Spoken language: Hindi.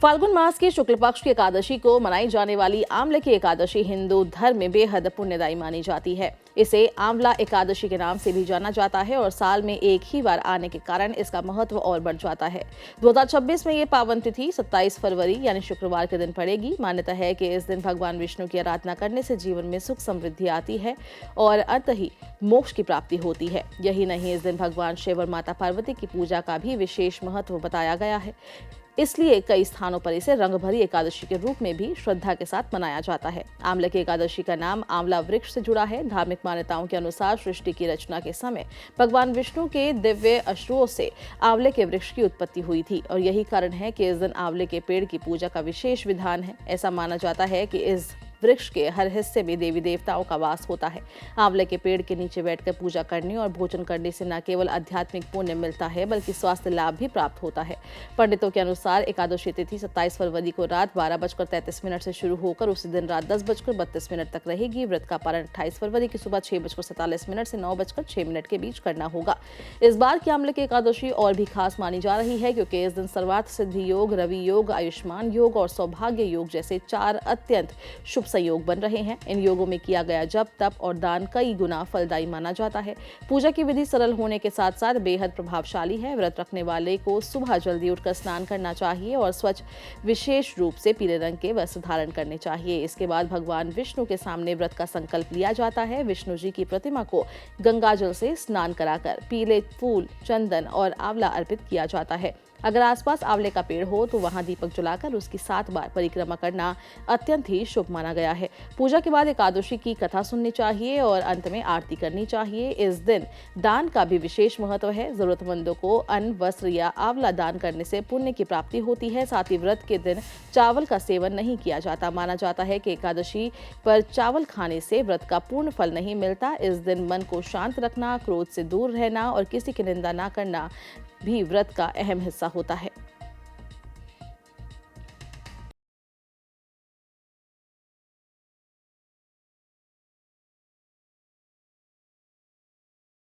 फाल्गुन मास की शुक्ल पक्ष की एकादशी को मनाई जाने वाली आंवले की एकादशी हिंदू धर्म में बेहद पुण्यदायी मानी जाती है। इसे आंवला एकादशी के नाम से भी जाना जाता है और साल में एक ही बार आने के कारण इसका महत्व और बढ़ जाता है। 2026 में ये पावन तिथि 27 फरवरी यानी शुक्रवार के दिन पड़ेगी। मान्यता है कि इस दिन भगवान विष्णु की आराधना करने से जीवन में सुख समृद्धि आती है और अंत ही मोक्ष की प्राप्ति होती है। यही नहीं, इस दिन भगवान शिव और माता पार्वती की पूजा का भी विशेष महत्व बताया गया है। इसलिए कई स्थानों पर इसे रंग भरी एकादशी के रूप में भी श्रद्धा के साथ मनाया जाता है। आंवले की एकादशी का नाम आंवला वृक्ष से जुड़ा है। धार्मिक मान्यताओं के अनुसार सृष्टि की रचना के समय भगवान विष्णु के दिव्य अश्रुओं से आंवले के वृक्ष की उत्पत्ति हुई थी और यही कारण है कि इस दिन आंवले के पेड़ की पूजा का विशेष विधान है। ऐसा माना जाता है कि इस वृक्ष के हर हिस्से में देवी देवताओं का वास होता है। आंवले के पेड़ के नीचे बैठकर पूजा करने और भोजन करने से न केवल आध्यात्मिक पुण्य मिलता है बल्कि स्वास्थ्य लाभ भी प्राप्त होता है। पंडितों के अनुसार एकादशी तिथि 27 फरवरी को रात 12:33 से शुरू होकर उसी दिन रात 10:32 तक रहेगी। व्रत का पारण 28 फरवरी की सुबह 6:47 से 9:06 के बीच करना होगा। इस बार की आंवले की एकादशी और भी खास मानी जा रही है क्योंकि इस दिन सर्वार्थ सिद्धि योग, रवि योग, आयुष्मान योग और सौभाग्य योग जैसे 4 अत्यंत शुभ संयोग बन रहे हैं। इन योगों में किया गया जप, तप और दान कई गुना फलदायी माना जाता है। पूजा की विधि सरल होने के साथ साथ बेहद प्रभावशाली है। व्रत रखने वाले को सुबह जल्दी उठकर स्नान करना चाहिए और स्वच्छ विशेष रूप से पीले रंग के वस्त्र धारण करने चाहिए। इसके बाद भगवान विष्णु के सामने व्रत का संकल्प लिया जाता है। विष्णु जी की प्रतिमा को गंगाजल से स्नान कराकर पीले फूल, चंदन और आंवला अर्पित किया जाता है। अगर आसपास आंवले का पेड़ हो तो वहां दीपक जलाकर उसकी 7 बार परिक्रमा करना अत्यंत ही शुभ माना गया है। पूजा के बाद एकादशी की कथा सुननी चाहिए और अंत में आरती करनी चाहिए। इस दिन दान का भी विशेष महत्व है। जरूरतमंदों को अन्न, वस्त्र या आंवला दान करने से पुण्य की प्राप्ति होती है। साथ ही व्रत के दिन चावल का सेवन नहीं किया जाता। माना जाता है कि एकादशी पर चावल खाने से व्रत का पूर्ण फल नहीं मिलता। इस दिन मन को शांत रखना, क्रोध से दूर रहना और किसी की निंदा न करना भी व्रत का अहम हिस्सा होता है।